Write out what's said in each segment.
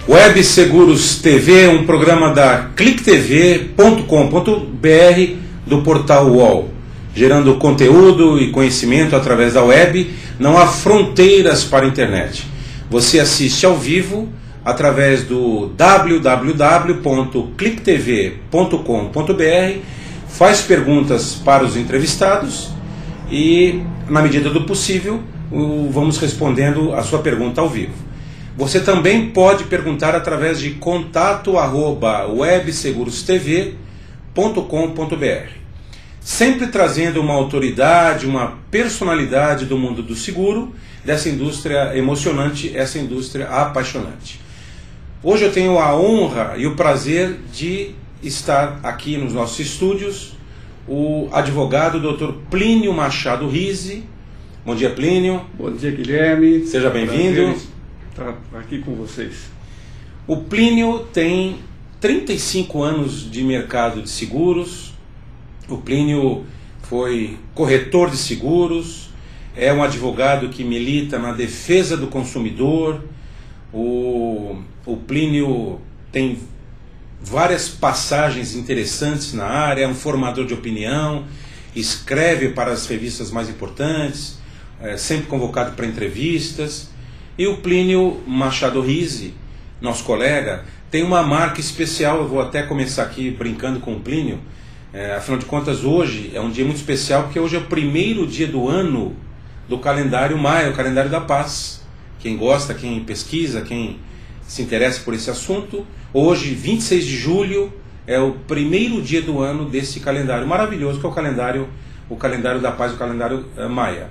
Web Seguros TV é um programa da clicktv.com.br do portal UOL, gerando conteúdo e conhecimento através da web. Não há fronteiras para a internet. Você assiste ao vivo através do www.clicktv.com.br, faz perguntas para os entrevistados e, na medida do possível, vamos respondendo a sua pergunta ao vivo. Você também pode perguntar através de contato@websegurostv.com.br, sempre trazendo uma autoridade, uma personalidade do mundo do seguro, dessa indústria emocionante, essa indústria apaixonante. Hoje eu tenho a honra e o prazer de estar aqui nos nossos estúdios o advogado Dr. Plínio Machado Rizzi. Bom dia, Plínio. Bom dia, Guilherme. Seja bem-vindo. Estar aqui com vocês. O Plínio tem 35 anos de mercado de seguros. O Plínio foi corretor de seguros, é um advogado que milita na defesa do consumidor. O Plínio tem várias passagens interessantes na área, é um formador de opinião, escreve para as revistas mais importantes, é sempre convocado para entrevistas. E o Plínio Machado Rizzi, nosso colega, tem uma marca especial. Eu vou até começar aqui brincando com o Plínio. Afinal de contas, hoje é um dia muito especial, porque hoje é o primeiro dia do ano do calendário Maia, o calendário da paz. Quem gosta, quem pesquisa, quem se interessa por esse assunto, hoje, 26 de julho, é o primeiro dia do ano desse calendário maravilhoso, que é o calendário da paz, o calendário Maia.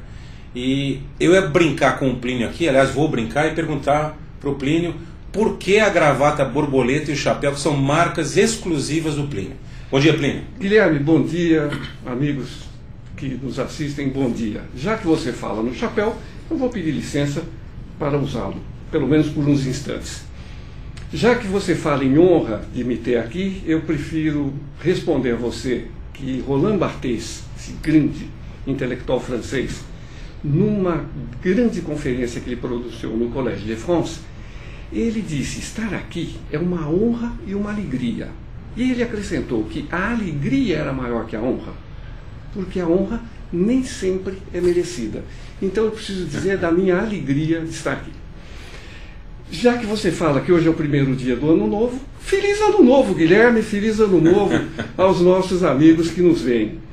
E eu ia brincar com o Plínio aqui, aliás, vou brincar e perguntar para o Plínio por que a gravata borboleta e o chapéu, que são marcas exclusivas do Plínio. Bom dia, Plínio. Guilherme, bom dia. Amigos que nos assistem, bom dia. Já que você fala no chapéu, eu vou pedir licença para usá-lo, pelo menos por uns instantes. Já que você fala em honra de me ter aqui, eu prefiro responder a você que Roland Barthes, esse grande intelectual francês, numa grande conferência que ele produziu no Collège de France, ele disse: estar aqui é uma honra e uma alegria. E ele acrescentou que a alegria era maior que a honra, porque a honra nem sempre é merecida. Então eu preciso dizer da minha alegria de estar aqui. Já que você fala que hoje é o primeiro dia do Ano Novo, feliz Ano Novo, Guilherme, feliz Ano Novo aos nossos amigos que nos veem.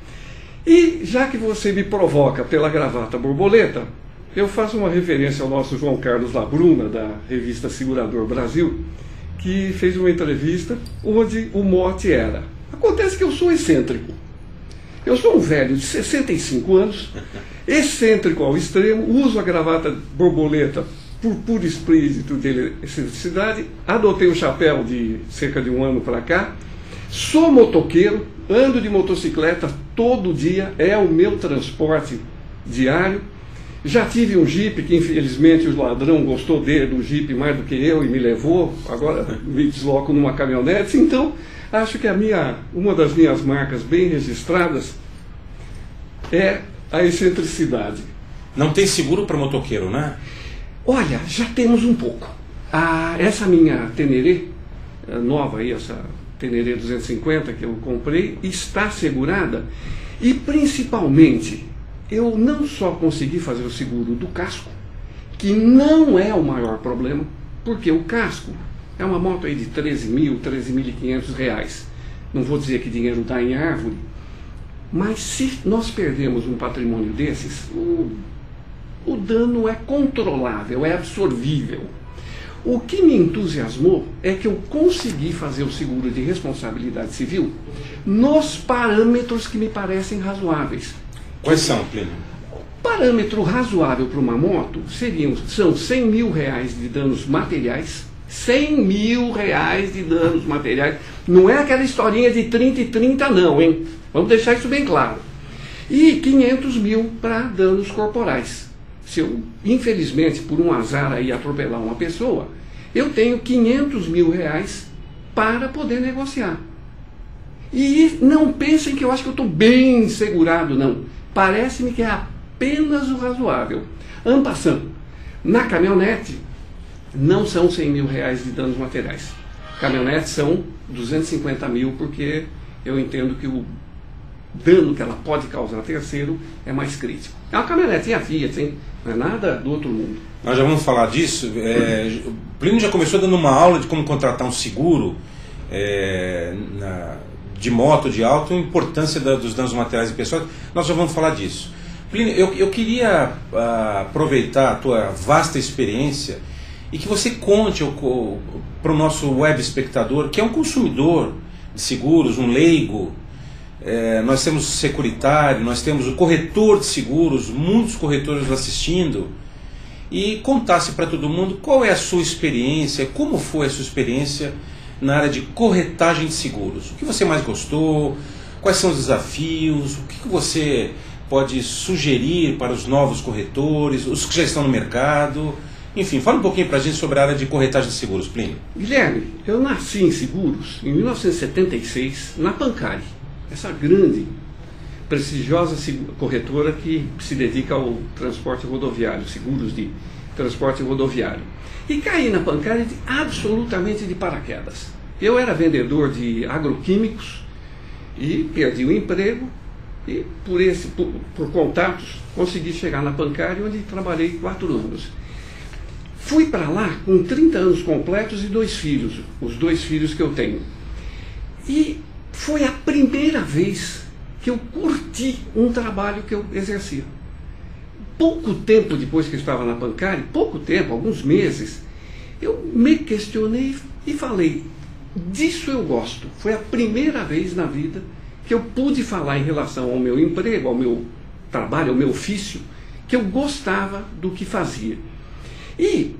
E já que você me provoca pela gravata borboleta, eu faço uma referência ao nosso João Carlos Labruna, da revista Segurador Brasil, que fez uma entrevista onde o mote era: acontece que eu sou excêntrico. Eu sou um velho de 65 anos, excêntrico ao extremo, uso a gravata borboleta por puro espírito de excentricidade, adotei o chapéu de cerca de um ano para cá, sou motoqueiro, ando de motocicleta todo dia, é o meu transporte diário. Já tive um Jeep que infelizmente o ladrão gostou do Jeep mais do que eu e me levou, agora me desloco numa caminhonete. Então acho que uma das minhas marcas bem registradas é a excentricidade. Não tem seguro para motoqueiro, né? Olha, já temos um pouco. Essa minha Teneré nova aí, essa Teneré 250 que eu comprei, está segurada. E principalmente, eu não só consegui fazer o seguro do casco, que não é o maior problema, porque o casco é uma moto aí de 13.000, 13.500 reais. Não vou dizer que dinheiro dá em árvore, mas se nós perdemos um patrimônio desses, o dano é controlável, é absorvível. O que me entusiasmou é que eu consegui fazer o seguro de responsabilidade civil nos parâmetros que me parecem razoáveis. Quais são, Plínio? Parâmetro razoável para uma moto são 100 mil reais de danos materiais. 100 mil reais de danos materiais. Não é aquela historinha de 30 e 30 não, hein? Vamos deixar isso bem claro. E 500 mil para danos corporais. Se eu, infelizmente, por um azar aí atropelar uma pessoa, eu tenho 500 mil reais para poder negociar. E não pensem que eu acho que eu estou bem segurado, não. Parece-me que é apenas o razoável. En passant, na caminhonete, não são 100 mil reais de danos materiais. Caminhonetes são 250 mil, porque eu entendo que o dano que ela pode causar a terceiro é mais crítico. É uma caminhonete, e a Fiat, hein? Não é nada do outro mundo. Nós já vamos falar disso. O Plínio já começou dando uma aula de como contratar um seguro de moto, de auto, a importância dos danos materiais e pessoais. Nós já vamos falar disso. Plínio, eu queria aproveitar a tua vasta experiência e que você conte para o nosso web espectador, que é um consumidor de seguros, um leigo. Nós temos o securitário, nós temos o corretor de seguros, muitos corretores assistindo, e contasse para todo mundo qual é a sua experiência, como foi a sua experiência na área de corretagem de seguros. O que você mais gostou, quais são os desafios, o que você pode sugerir para os novos corretores, os que já estão no mercado. Enfim, fala um pouquinho para a gente sobre a área de corretagem de seguros, Plínio. Guilherme, eu nasci em seguros em 1976, na Pancari, essa grande, prestigiosa corretora que se dedica ao transporte rodoviário, seguros de transporte rodoviário. E caí na Pancari absolutamente de paraquedas. Eu era vendedor de agroquímicos e perdi o emprego e por contatos consegui chegar na Pancari, onde trabalhei 4 anos. Fui para lá com 30 anos completos e 2 filhos, os 2 filhos que eu tenho. E foi a primeira vez que eu curti um trabalho que eu exercia. Pouco tempo depois que eu estava na Pancari, pouco tempo, alguns meses, eu me questionei e falei, disso eu gosto. Foi a primeira vez na vida que eu pude falar em relação ao meu emprego, ao meu trabalho, ao meu ofício, que eu gostava do que fazia. E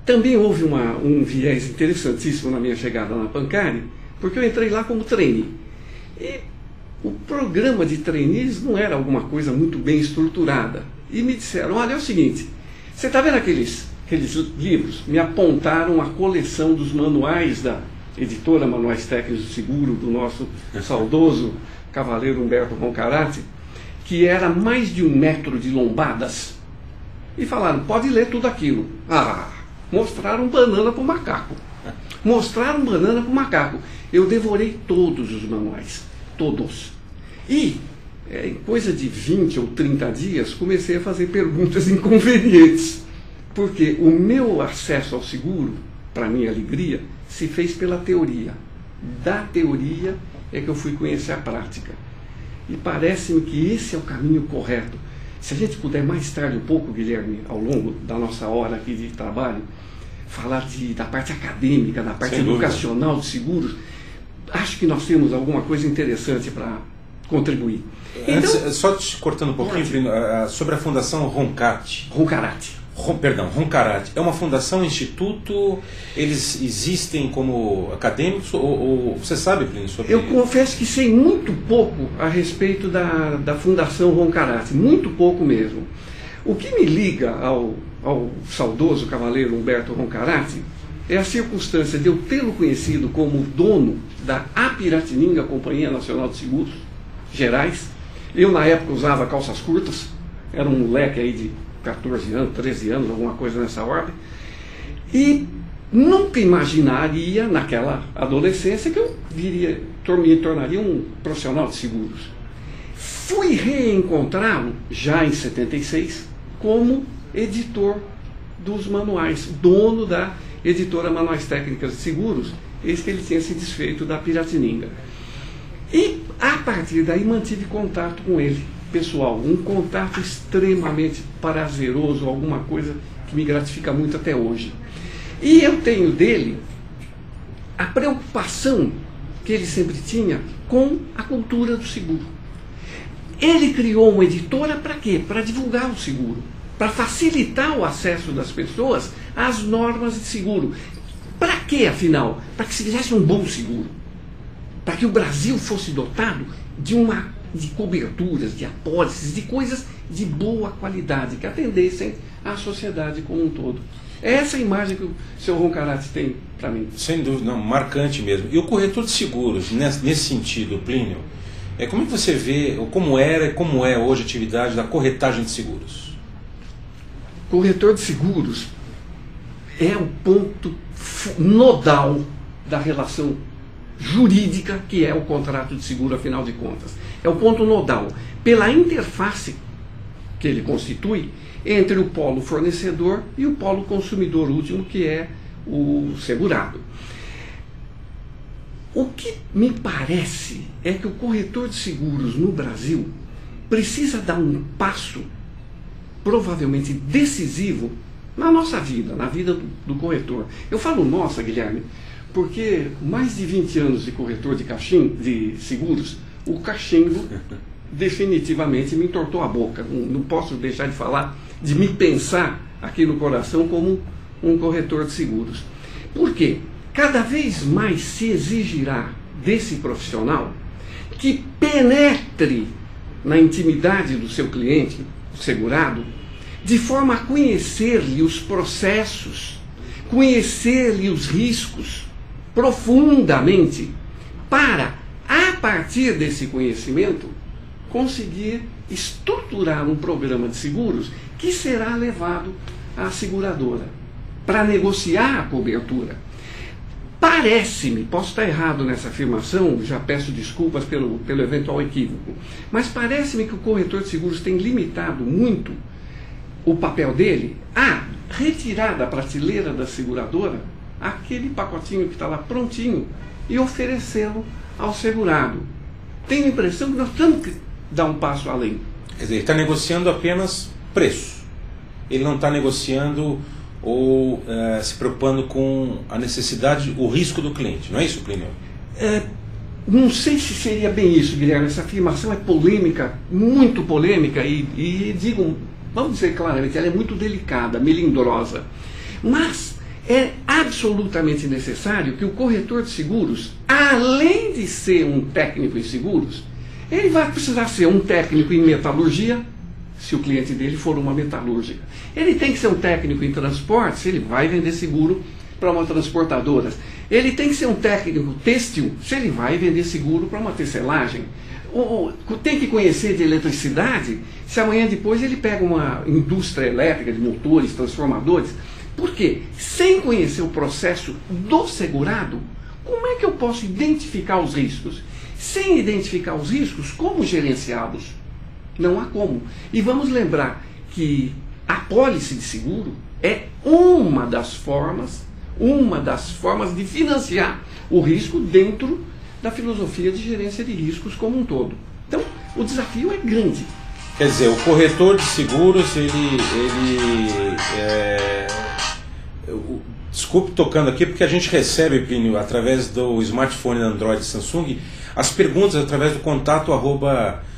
também houve um viés interessantíssimo na minha chegada na Pancari, porque eu entrei lá como trainee. E o programa de trainees não era alguma coisa muito bem estruturada. E me disseram, olha, é o seguinte, você está vendo aqueles livros? Me apontaram a coleção dos manuais da editora Manuais Técnicos do Seguro, do nosso saudoso cavaleiro Humberto Roncarati, que era mais de 1 metro de lombadas. E falaram, pode ler tudo aquilo. Mostraram banana para o macaco. Mostraram banana para o macaco. Eu devorei todos os manuais. Todos. E, em coisa de 20 ou 30 dias, comecei a fazer perguntas inconvenientes. Porque o meu acesso ao seguro, para minha alegria, se fez pela teoria. Da teoria é que eu fui conhecer a prática. E parece-me que esse é o caminho correto. Se a gente puder mais tarde um pouco, Guilherme, ao longo da nossa hora aqui de trabalho, falar da parte acadêmica, da parte educacional de seguros, acho que nós temos alguma coisa interessante para contribuir. Antes, só te cortando um pouquinho, sobre a Fundação Roncarati. Roncarati. É uma fundação, instituto, eles existem como acadêmicos, ou você sabe, Plínio, sobre isso? Eu confesso que sei muito pouco a respeito da Fundação Roncarati, muito pouco mesmo. O que me liga ao saudoso cavaleiro Humberto Roncarati é a circunstância de eu tê-lo conhecido como dono da Apiratininga Companhia Nacional de Seguros Gerais. Eu, na época, usava calças curtas, era um moleque aí de 14 anos, 13 anos, alguma coisa nessa ordem. E nunca imaginaria, naquela adolescência, que eu me tornaria um profissional de seguros. Fui reencontrá-lo, já em 76, como editor dos manuais, dono da editora Manuais Técnicos de Seguros, eis que ele tinha se desfeito da Piratininga. E, a partir daí, mantive contato com ele, pessoal, um contato extremamente prazeroso, alguma coisa que me gratifica muito até hoje. E eu tenho dele a preocupação que ele sempre tinha com a cultura do seguro. Ele criou uma editora para quê? Para divulgar o seguro, para facilitar o acesso das pessoas às normas de seguro. Para quê, afinal? Para que se fizesse um bom seguro. Para que o Brasil fosse dotado de coberturas, de apólices, de coisas de boa qualidade, que atendessem à sociedade como um todo. É essa a imagem que o seu Roncarati tem para mim. Sem dúvida, não, marcante mesmo. E o corretor de seguros, nesse sentido, Plínio, como é que você vê, como era e como é hoje a atividade da corretagem de seguros? Corretor de seguros, é o ponto nodal da relação jurídica que é o contrato de seguro, afinal de contas. É o ponto nodal, pela interface que ele constitui entre o polo fornecedor e o polo consumidor último, que é o segurado. O que me parece é que o corretor de seguros no Brasil precisa dar um passo provavelmente decisivo na nossa vida, na vida do corretor. Eu falo nossa, Guilherme, porque mais de 20 anos de corretor de seguros, o cachimbo definitivamente me entortou a boca. Não posso deixar de falar, de me pensar aqui no coração como um corretor de seguros. Por quê? Cada vez mais se exigirá desse profissional que penetre na intimidade do seu cliente, o segurado, de forma a conhecer-lhe os processos, conhecer-lhe os riscos profundamente, para, a partir desse conhecimento, conseguir estruturar um programa de seguros que será levado à seguradora para negociar a cobertura. Parece-me, posso estar errado nessa afirmação, já peço desculpas pelo eventual equívoco, mas parece-me que o corretor de seguros tem limitado muito o papel dele a retirar da prateleira da seguradora aquele pacotinho que está lá prontinho e oferecê-lo ao segurado. Tenho a impressão que nós temos que dar um passo além. Quer dizer, ele está negociando apenas preço. Ele não está negociando ou se preocupando com a necessidade, o risco do cliente. Não é isso, Plínio? Não sei se seria bem isso, Guilherme. Essa afirmação é polêmica, muito polêmica, e digo, vamos dizer claramente, ela é muito delicada, melindrosa. Mas é absolutamente necessário que o corretor de seguros, além de ser um técnico em seguros, ele vai precisar ser um técnico em metalurgia, se o cliente dele for uma metalúrgica. Ele tem que ser um técnico em transporte, se ele vai vender seguro para uma transportadora. Ele tem que ser um técnico têxtil, se ele vai vender seguro para uma tecelagem. Tem que conhecer de eletricidade, se amanhã depois ele pega uma indústria elétrica de motores, transformadores. Por quê? Sem conhecer o processo do segurado, como é que eu posso identificar os riscos? Sem identificar os riscos, como gerenciá-los? Não há como. E vamos lembrar que a pólice de seguro é uma das formas de financiar o risco dentro da filosofia de gerência de riscos como um todo. Então, o desafio é grande. Quer dizer, o corretor de seguros, desculpe tocando aqui, porque a gente recebe, Plínio, através do smartphone Android Samsung, as perguntas através do contato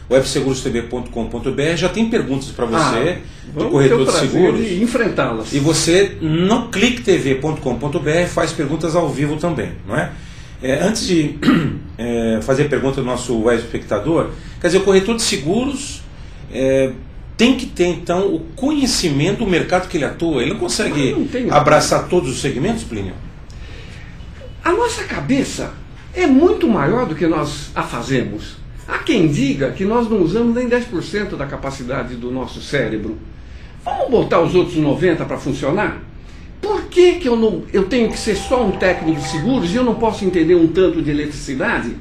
@websegurostv.com.br. Já tem perguntas para você, do corretor de seguros. E enfrentá-las. E você, no clicktv.com.br, faz perguntas ao vivo também, não é? Antes de fazer pergunta do nosso web espectador, quer dizer, o corretor de seguros tem que ter, então, o conhecimento do mercado que ele atua. Ele não consegue abraçar todos os segmentos, Plínio? A nossa cabeça é muito maior do que nós a fazemos. Há quem diga que nós não usamos nem 10% da capacidade do nosso cérebro. Vamos botar os outros 90% para funcionar? Por que eu tenho que ser só um técnico de seguros e eu não posso entender um tanto de eletricidade?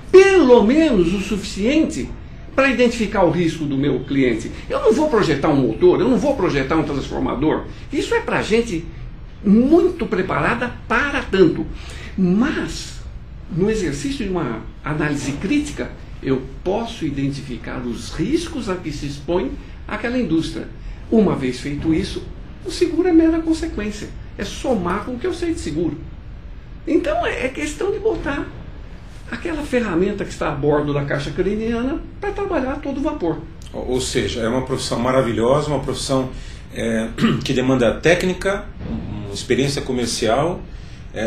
Pelo menos o suficiente para identificar o risco do meu cliente. Eu não vou projetar um motor, eu não vou projetar um transformador. Isso é para gente muito preparada para tanto. Mas, no exercício de uma análise crítica, eu posso identificar os riscos a que se expõe aquela indústria. Uma vez feito isso, o seguro é mera consequência. É somar com o que eu sei de seguro. Então é questão de botar aquela ferramenta que está a bordo da caixa craniana para trabalhar a todo vapor. Ou seja, é uma profissão maravilhosa, uma profissão que demanda técnica, experiência comercial,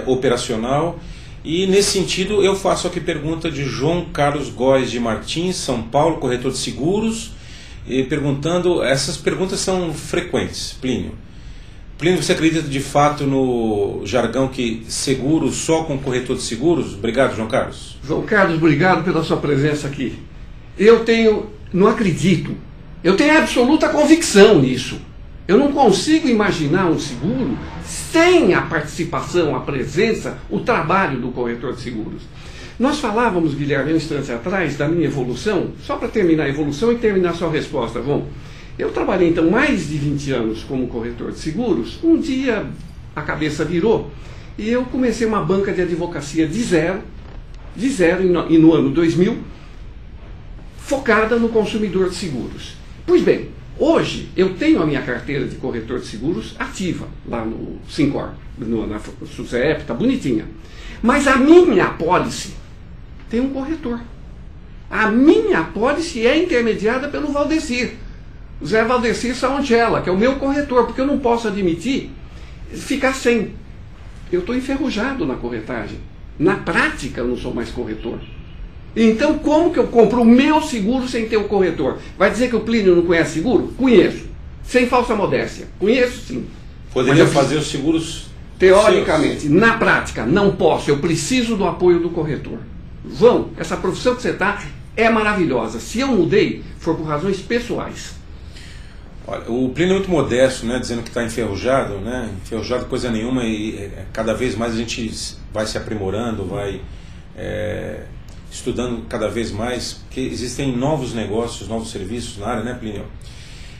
operacional. E nesse sentido eu faço aqui pergunta de João Carlos Góes de Martins, São Paulo, corretor de seguros, e perguntando, essas perguntas são frequentes, Plínio. Plínio, você acredita de fato no jargão que seguro só com corretor de seguros? Obrigado, João Carlos. João Carlos, obrigado pela sua presença aqui. Eu não acredito, eu tenho absoluta convicção nisso. Eu não consigo imaginar um seguro sem a participação, a presença, o trabalho do corretor de seguros. Nós falávamos, Guilherme, um instante atrás, da minha evolução, só para terminar a evolução e terminar a sua resposta, bom. Eu trabalhei então mais de 20 anos como corretor de seguros. Um dia a cabeça virou e eu comecei uma banca de advocacia de zero e no ano 2000, focada no consumidor de seguros. Pois bem, hoje eu tenho a minha carteira de corretor de seguros ativa, lá no Sincor, na SUSEP, está bonitinha. Mas a minha apólice tem um corretor. A minha apólice é intermediada pelo Valdecir, o Zé Valdecir Saontella, que é o meu corretor, porque eu não posso admitir ficar sem. Eu estou enferrujado na corretagem. Na prática, eu não sou mais corretor. Então, como que eu compro o meu seguro sem ter o corretor? Vai dizer que o Plínio não conhece seguro? Conheço. Sem falsa modéstia. Conheço, sim. Poderia fazer os seguros teoricamente. seus. Na prática, não posso. Eu preciso do apoio do corretor. João, essa profissão que você está é maravilhosa. Se eu mudei, foi por razões pessoais. Olha, o Plínio é muito modesto, né, dizendo que está enferrujado, né? Enferrujado coisa nenhuma, e cada vez mais a gente vai se aprimorando, vai estudando cada vez mais, porque existem novos negócios, novos serviços na área, né, Plínio?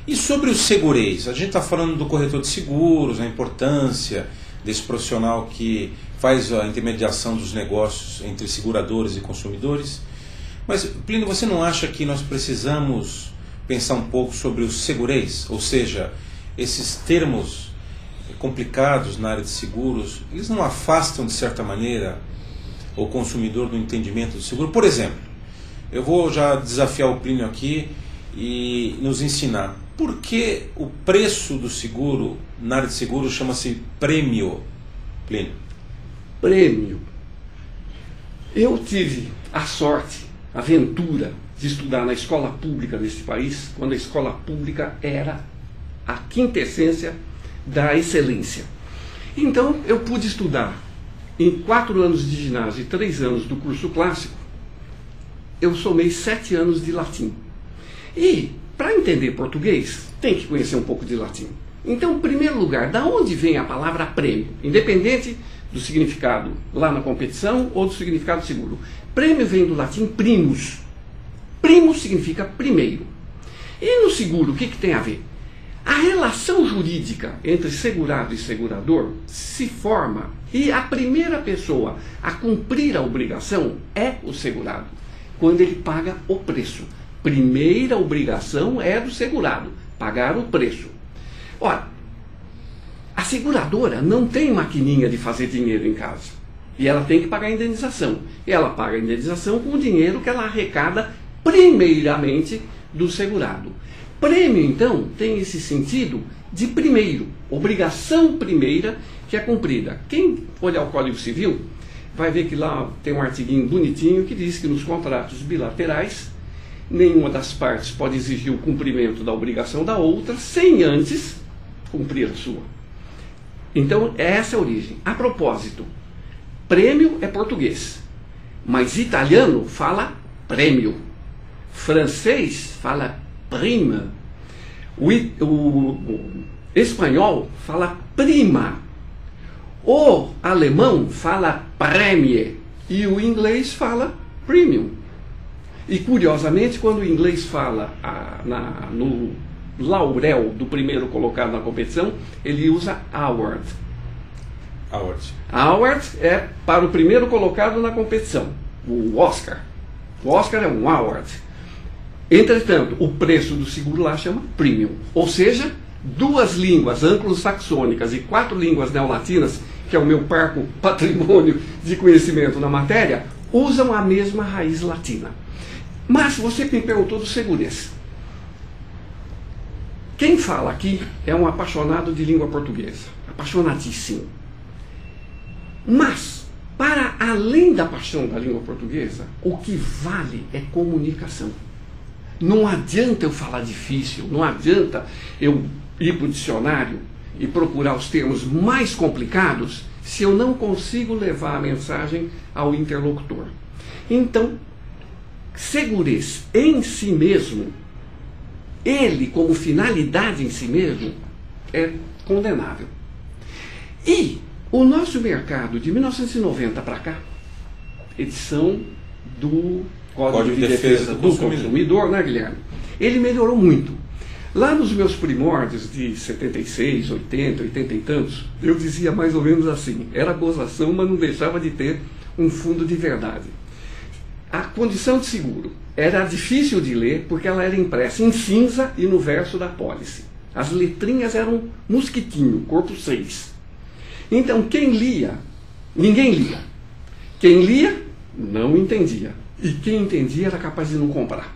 E sobre os segureis, a gente está falando do corretor de seguros, a importância desse profissional que faz a intermediação dos negócios entre seguradores e consumidores, mas, Plínio, você não acha que nós precisamos pensar um pouco sobre os segureis, ou seja, esses termos complicados na área de seguros, eles não afastam de certa maneira o consumidor do entendimento do seguro? Por exemplo, eu vou já desafiar o Plínio aqui e nos ensinar por que o preço do seguro na área de seguro chama-se prêmio, Plínio. Prêmio. Eu tive a sorte, a aventura de estudar na escola pública desse país, quando a escola pública era a quintessência da excelência. Então, eu pude estudar em 4 anos de ginásio e 3 anos do curso clássico, eu somei 7 anos de latim. E, para entender português, tem que conhecer um pouco de latim. Então, em primeiro lugar, da onde vem a palavra prêmio? Independente do significado lá na competição ou do significado seguro. Prêmio vem do latim primus. Primus significa primeiro. E no seguro, o que tem a ver? A relação jurídica entre segurado e segurador se forma e a primeira pessoa a cumprir a obrigação é o segurado, quando ele paga o preço. Primeira obrigação é do segurado, pagar o preço. Ora, a seguradora não tem maquininha de fazer dinheiro em casa. E ela tem que pagar a indenização. E ela paga a indenização com o dinheiro que ela arrecada primeiramente do segurado. Prêmio, então, tem esse sentido de primeiro, obrigação primeira que é cumprida. Quem olhar o Código Civil vai ver que lá tem um artiguinho bonitinho que diz que nos contratos bilaterais nenhuma das partes pode exigir o cumprimento da obrigação da outra sem antes cumprir a sua. Então, essa é a origem. A propósito, prêmio é português, mas italiano fala prêmio, francês fala prima, o espanhol fala prima, o alemão fala premie e o inglês fala premium. E curiosamente, quando o inglês fala no laurel do primeiro colocado na competição, ele usa award. Award. Award é para o primeiro colocado na competição, o Oscar. O Oscar é um award. Entretanto, o preço do seguro lá chama premium. Ou seja, 2 línguas anglo-saxônicas e 4 línguas neolatinas, que é o meu parco patrimônio de conhecimento na matéria, usam a mesma raiz latina. Mas você me perguntou do segurez. Quem fala aqui é um apaixonado de língua portuguesa, apaixonadíssimo. Mas, para além da paixão da língua portuguesa, o que vale é comunicação. Não adianta eu falar difícil, não adianta eu ir para o dicionário e procurar os termos mais complicados se eu não consigo levar a mensagem ao interlocutor. Então, segurez em si mesmo, ele como finalidade em si mesmo, é condenável. E o nosso mercado de 1990 para cá, edição do Código de Defesa do Consumidor, né, Guilherme? Ele melhorou muito. Lá nos meus primórdios de 76, 80, 80 e tantos, eu dizia mais ou menos assim, era gozação, mas não deixava de ter um fundo de verdade. A condição de seguro era difícil de ler porque ela era impressa em cinza e no verso da apólice. As letrinhas eram mosquitinho, corpo 6. Então quem lia, ninguém lia. Quem lia, não entendia. E quem entendia era capaz de não comprar.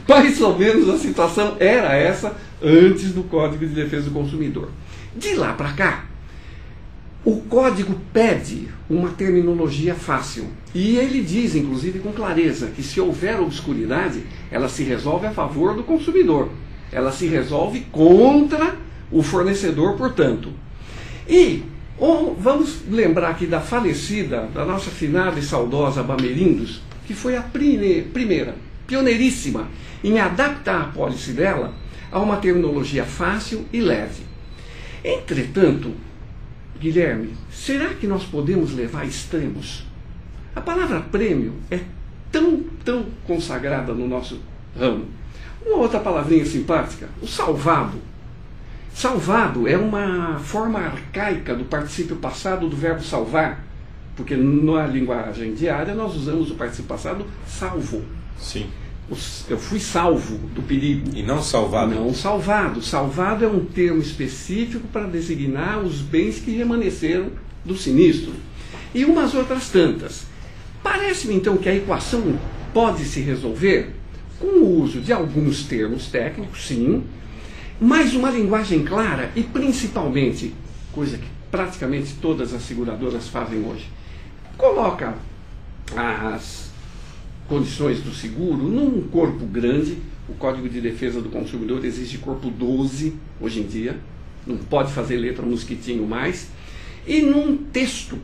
Mais ou menos a situação era essa antes do Código de Defesa do Consumidor. De lá para cá, o código pede uma terminologia fácil. E ele diz, inclusive com clareza, que se houver obscuridade, ela se resolve a favor do consumidor. Ela se resolve contra o fornecedor, portanto. E vamos lembrar aqui da falecida, da nossa finada e saudosa Bamerindos, que foi a primeira, pioneiríssima, em adaptar a apólice dela a uma terminologia fácil e leve. Entretanto, Guilherme, será que nós podemos levar a extremos? A palavra prêmio é tão consagrada no nosso ramo. Uma outra palavrinha simpática, o salvado. Salvado é uma forma arcaica do particípio passado do verbo salvar, porque na linguagem diária nós usamos o particípio passado salvo. Sim. Eu fui salvo do perigo. E não salvado. Não salvado. Salvado é um termo específico para designar os bens que remanesceram do sinistro. E umas outras tantas. Parece-me então que a equação pode se resolver com o uso de alguns termos técnicos, sim, mas uma linguagem clara e principalmente, coisa que praticamente todas as seguradoras fazem hoje, coloca as condições do seguro num corpo grande. O Código de Defesa do Consumidor exige corpo 12 hoje em dia, não pode fazer letra mosquitinho mais, e num texto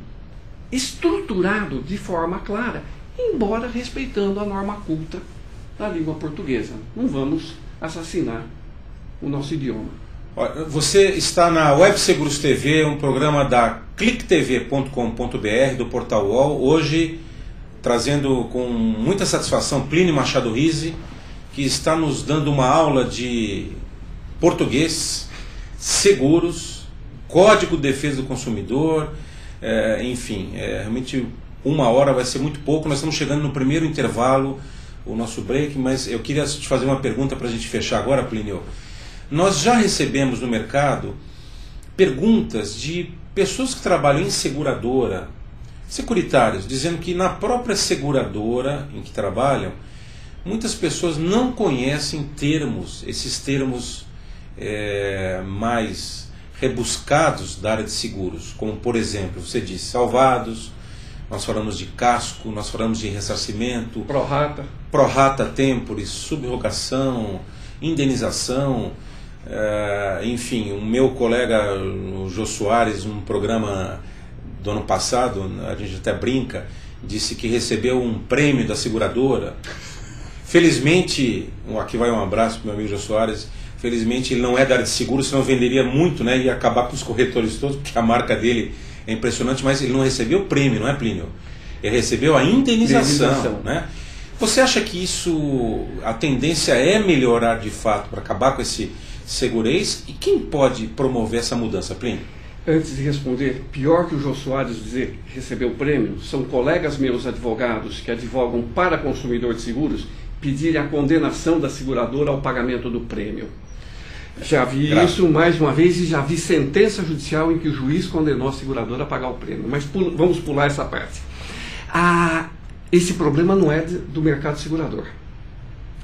estruturado de forma clara, embora respeitando a norma culta da língua portuguesa. Não vamos assassinar o nosso idioma. Você está na Web Seguros TV, um programa da clicktv.com.br, do Portal UOL, hoje trazendo com muita satisfação Plínio Machado Rizzi, que está nos dando uma aula de português, seguros, Código de Defesa do Consumidor, enfim, realmente uma hora vai ser muito pouco. Nós estamos chegando no primeiro intervalo, o nosso break, mas eu queria te fazer uma pergunta para a gente fechar agora, Plínio. Nós já recebemos no mercado perguntas de pessoas que trabalham em seguradora, securitários, dizendo que na própria seguradora em que trabalham, muitas pessoas não conhecem termos, esses termos mais rebuscados da área de seguros, como por exemplo, você disse, salvados, nós falamos de casco, nós falamos de ressarcimento, prorata temporis, subrogação, indenização, enfim, o meu colega o Jô Soares, num programa do ano passado, a gente até brinca, disse que recebeu um prêmio da seguradora. Felizmente, aqui vai um abraço para o meu amigo Jô Soares, felizmente ele não é da área de seguro, senão venderia muito, né, e ia acabar com os corretores todos, porque a marca dele é impressionante, mas ele não recebeu o prêmio, não é, Plínio? Ele recebeu a indenização. Né? Você acha que isso, a tendência é melhorar de fato para acabar com esse segurez? E quem pode promover essa mudança, Plínio? Antes de responder, pior que o Jô Soares dizer que recebeu o prêmio, são colegas meus advogados que advogam para consumidor de seguros pedirem a condenação da seguradora ao pagamento do prêmio. Já vi isso mais uma vez e já vi sentença judicial em que o juiz condenou a seguradora a pagar o prêmio. Mas vamos pular essa parte. Esse problema não é do mercado segurador.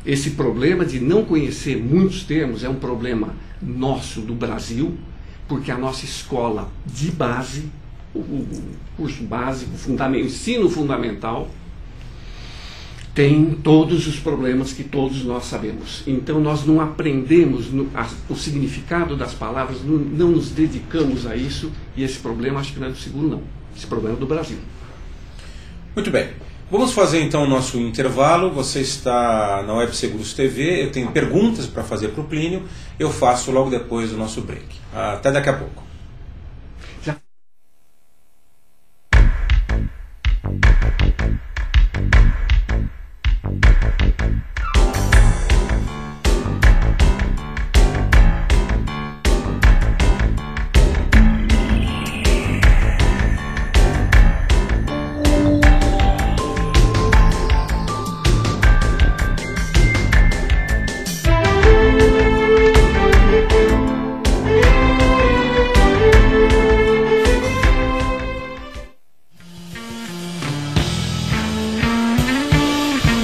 Esse problema de não conhecer muitos termos é um problema nosso, do Brasil, porque a nossa escola de base, o curso básico, o ensino fundamental, tem todos os problemas que todos nós sabemos. Então nós não aprendemos o significado das palavras, não nos dedicamos a isso, e esse problema acho que não é do seguro, não. Esse problema é do Brasil. Muito bem. Vamos fazer então o nosso intervalo. Você está na Web Seguros TV. Eu tenho perguntas para fazer para o Plínio. Eu faço logo depois do nosso break. Até daqui a pouco.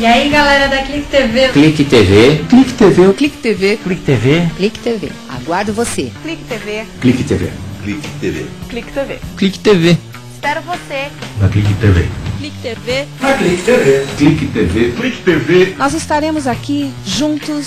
E aí, galera da Clique TV. Clique TV. Clique TV. Clique TV. Clique TV. Clique TV. Aguardo você. Clique TV. Clique TV. Clique TV. Clique TV. Clique TV. Espero você. Na Clique TV. Clique TV. Na Clique TV. Clique TV. Clique TV. Nós estaremos aqui juntos